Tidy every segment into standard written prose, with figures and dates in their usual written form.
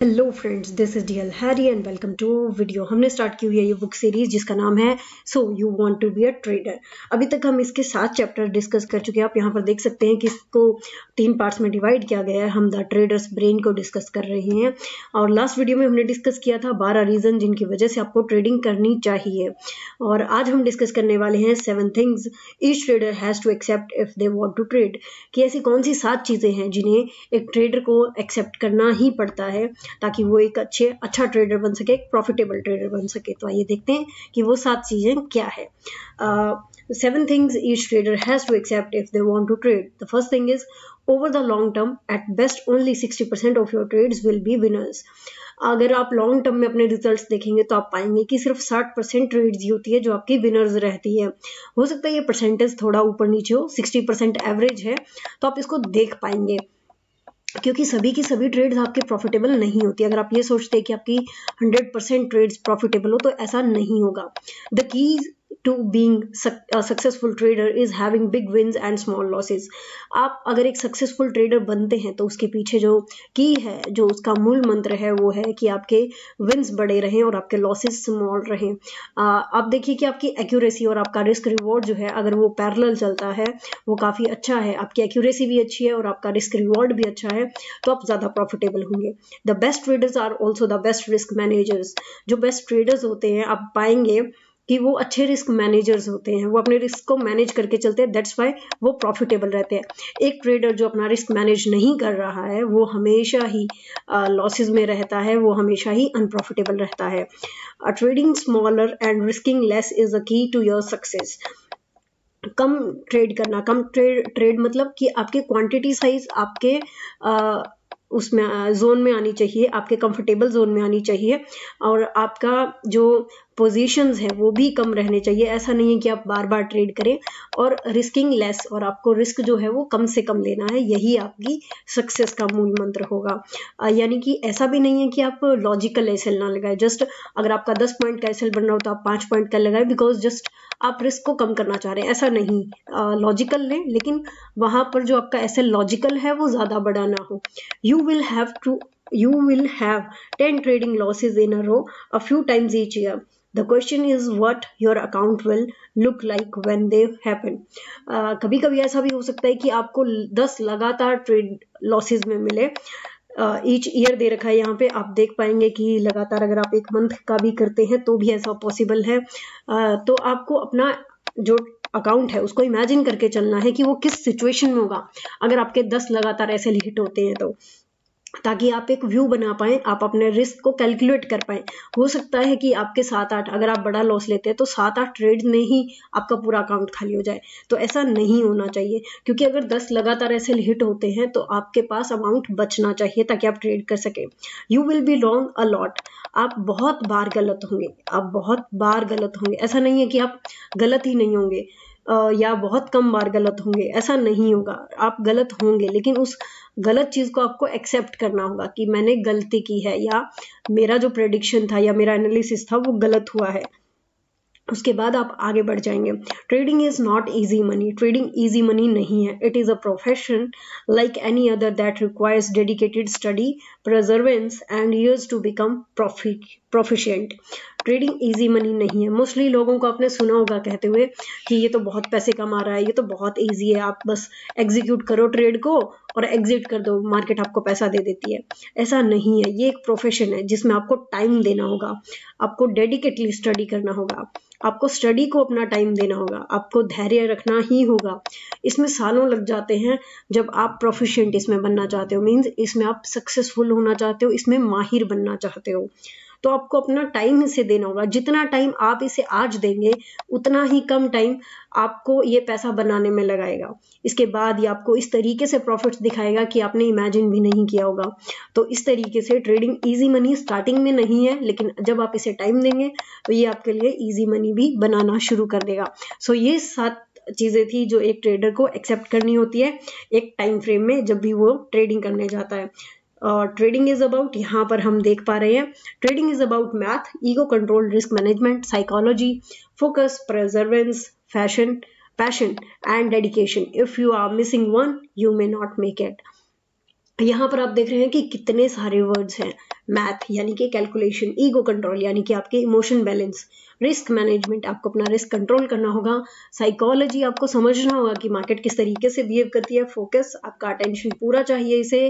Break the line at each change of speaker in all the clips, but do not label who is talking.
Hello friends, this is DL Harry and welcome to video. हमने start की हुई है ये बुक सीरीज जिसका नाम है so you want to be a trader. अभी तक हम इसके 7 चैप्टर डिस्कस कर चुके हैं। आप यहाँ पर देख सकते हैं कि इसको 3 पार्ट्स में डिवाइड किया गया है। हम द ट्रेडर्स ब्रेन को डिस्कस कर रहे हैं और लास्ट वीडियो में हमने डिस्कस किया था 12 रीजन जिनकी वजह से आपको ट्रेडिंग करनी चाहिए। और आज हम डिस्कस करने वाले हैं 7 things each trader has to accept if they want to trade, कि ऐसी कौन सी 7 चीजें हैं जिन्हें एक ट्रेडर को एक्सेप्ट करना ही पड़ता है ताकि वो एक अच्छा ट्रेडर बन सके, एक प्रॉफिटेबल ट्रेडर बन सके। तो आइए देखते हैं कि वो 7 चीजें क्या है। 7 things each trader has to accept if they want to trade. The first thing is, over the long term, at best only 60% of your trades will be winners. अगर आप लॉन्ग टर्म में अपने रिजल्ट्स देखेंगे तो आप पाएंगे कि सिर्फ 60% ट्रेड्स ही होती है जो आपकी विनर्स रहती है। हो सकता है ये परसेंटेज थोड़ा ऊपर नीचे हो, 60% एवरेज है, तो आप इसको देख पाएंगे क्योंकि सभी की सभी ट्रेड्स आपके प्रॉफिटेबल नहीं होती। अगर आप ये सोचते हैं कि आपकी 100% ट्रेड्स प्रॉफिटेबल हो तो ऐसा नहीं होगा। The key to being successful trader is having big wins and small losses. आप अगर एक सक्सेसफुल ट्रेडर बनते हैं तो उसके पीछे जो की है, जो उसका मूल मंत्र है, वो है कि आपके विन्स बड़े रहें और आपके लॉसेस स्मॉल रहें। आप देखिए कि आपकी एक्यूरेसी और आपका रिस्क रिवॉर्ड जो है, अगर वो पैरेलल चलता है, वो काफ़ी अच्छा है, आपकी एक्यूरेसी भी अच्छी है और आपका रिस्क रिवॉर्ड भी अच्छा है, तो आप ज़्यादा प्रॉफिटेबल होंगे। The best traders are also the best risk managers. जो बेस्ट ट्रेडर्स होते हैं, आप पाएंगे कि वो अच्छे रिस्क मैनेजर्स होते हैं, वो अपने रिस्क को मैनेज करके चलते हैं, दैट्स वाई वो प्रॉफिटेबल रहते हैं। एक ट्रेडर जो अपना रिस्क मैनेज नहीं कर रहा है वो हमेशा ही लॉसेस में रहता है, वो हमेशा ही अनप्रॉफिटेबल रहता है। Trading smaller and risking less is a key to your success. कम ट्रेड करना, कम ट्रेड मतलब कि आपके क्वांटिटी साइज आपके उसमें जोन में आनी चाहिए, आपके कंफर्टेबल जोन में आनी चाहिए, और आपका जो पोजीशंस है वो भी कम रहने चाहिए। ऐसा नहीं है कि आप बार बार ट्रेड करें, और रिस्किंग लेस, और आपको रिस्क जो है वो कम से कम लेना है, यही आपकी सक्सेस का मूल मंत्र होगा। यानी कि ऐसा भी नहीं है कि आप लॉजिकल एसएल ना लगाए। जस्ट अगर आपका 10 पॉइंट का एसएल बन रहा हो तो आप 5 पॉइंट का लगाए, बिकॉज जस्ट आप रिस्क को कम करना चाह रहे हैं, ऐसा नहीं। लॉजिकल लें, लेकिन वहां पर जो आपका एसएल लॉजिकल है वो ज्यादा बड़ा ना हो। You will have 10 trading losses in a row a few times each year. The question is what your account will look like when they happen. कभी कभी ऐसा भी हो सकता है कि आपको 10 लगातार ट्रेड लॉसेज में मिले। ईच ईयर दे रखा है यहाँ पे, आप देख पाएंगे कि लगातार अगर आप 1 मंथ का भी करते हैं तो भी ऐसा पॉसिबल है। तो आपको अपना जो अकाउंट है उसको इमेजिन करके चलना है कि वो किस सिचुएशन में होगा अगर आपके 10 लगातार ऐसे हिट होते हैं, तो ताकि आप एक व्यू बना पाए, आप अपने रिस्क को कैलकुलेट कर पाए। हो सकता है कि आपके 7-8, अगर आप बड़ा लॉस लेते हैं तो 7-8 ट्रेड में ही आपका पूरा अकाउंट खाली हो जाए, तो ऐसा नहीं होना चाहिए। क्योंकि अगर 10 लगातार ऐसे हिट होते हैं तो आपके पास अमाउंट बचना चाहिए ताकि आप ट्रेड कर सके। You will be long a lot. आप बहुत बार गलत होंगे, आप बहुत बार गलत होंगे। ऐसा नहीं है कि आप गलत ही नहीं होंगे या बहुत कम बार गलत होंगे, ऐसा नहीं होगा। आप गलत होंगे, लेकिन उस गलत चीज को आपको एक्सेप्ट करना होगा कि मैंने गलती की है, या मेरा जो प्रेडिक्शन था या मेरा एनालिसिस था वो गलत हुआ है। उसके बाद आप आगे बढ़ जाएंगे। Trading is not easy money. Trading easy money नहीं है। It is a profession like any other that requires dedicated study, perseverance and years to become proficient. Trading easy money नहीं है। मोस्टली लोगों को आपने सुना होगा कहते हुए कि ये तो बहुत पैसे कमा रहा है, ये तो बहुत इजी है, आप बस एग्जीक्यूट करो ट्रेड को और एग्जिट कर दो, मार्केट आपको पैसा दे देती है। ऐसा नहीं है। ये एक प्रोफेशन है जिसमें आपको टाइम देना होगा, आपको डेडिकेटली स्टडी करना होगा, आपको स्टडी को अपना टाइम देना होगा, आपको धैर्य रखना ही होगा। इसमें सालों लग जाते हैं जब आप प्रोफिशिएंट इसमें बनना चाहते हो, मीन्स इसमें आप सक्सेसफुल होना चाहते हो, इसमें माहिर बनना चाहते हो, तो आपको अपना टाइम इसे देना होगा। जितना टाइम आप इसे आज देंगे उतना ही कम टाइम आपको ये पैसा बनाने में लगाएगा। इसके बाद ये आपको इस तरीके से प्रॉफिट्स दिखाएगा कि आपने इमेजिन भी नहीं किया होगा। तो इस तरीके से ट्रेडिंग इजी मनी स्टार्टिंग में नहीं है, लेकिन जब आप इसे टाइम देंगे तो ये आपके लिए इजी मनी भी बनाना शुरू कर देगा। सो ये 7 चीजें थी जो एक ट्रेडर को एक्सेप्ट करनी होती है एक टाइम फ्रेम में जब भी वो ट्रेडिंग करने जाता है। ट्रेडिंग इज अबाउट, यहाँ पर हम देख पा रहे हैं, trading is about math, ego control, risk management, psychology, focus, perseverance, passion and dedication. If you are missing one you may not make it. यहाँ पर आप देख रहे हैं कि कितने सारे वर्ड्स हैं। मैथ यानी कि कैलकुलेशन, ईगो कंट्रोल यानी कि आपके इमोशन बैलेंस, रिस्क मैनेजमेंट आपको अपना रिस्क कंट्रोल करना होगा, साइकोलॉजी आपको समझना होगा कि मार्केट किस तरीके से बिहेव करती है, फोकस आपका अटेंशन पूरा चाहिए इसे,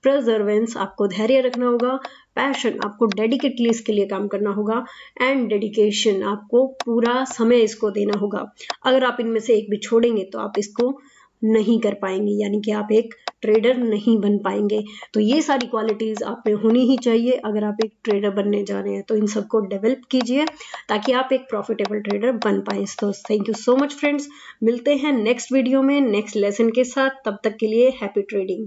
परसेवरेंस आपको धैर्य रखना होगा, पैशन आपको डेडिकेटली इसके लिए काम करना होगा, एंड डेडिकेशन आपको पूरा समय इसको देना होगा। अगर आप इनमें से एक भी छोड़ेंगे तो आप इसको नहीं कर पाएंगे, यानी कि आप एक ट्रेडर नहीं बन पाएंगे। तो ये सारी क्वालिटीज आप में होनी ही चाहिए अगर आप एक ट्रेडर बनने जा रहे हैं। तो इन सबको डेवलप कीजिए ताकि आप एक प्रॉफिटेबल ट्रेडर बन पाए। तो thank you so much friends, मिलते हैं नेक्स्ट वीडियो में नेक्स्ट लेसन के साथ। तब तक के लिए हैप्पी ट्रेडिंग।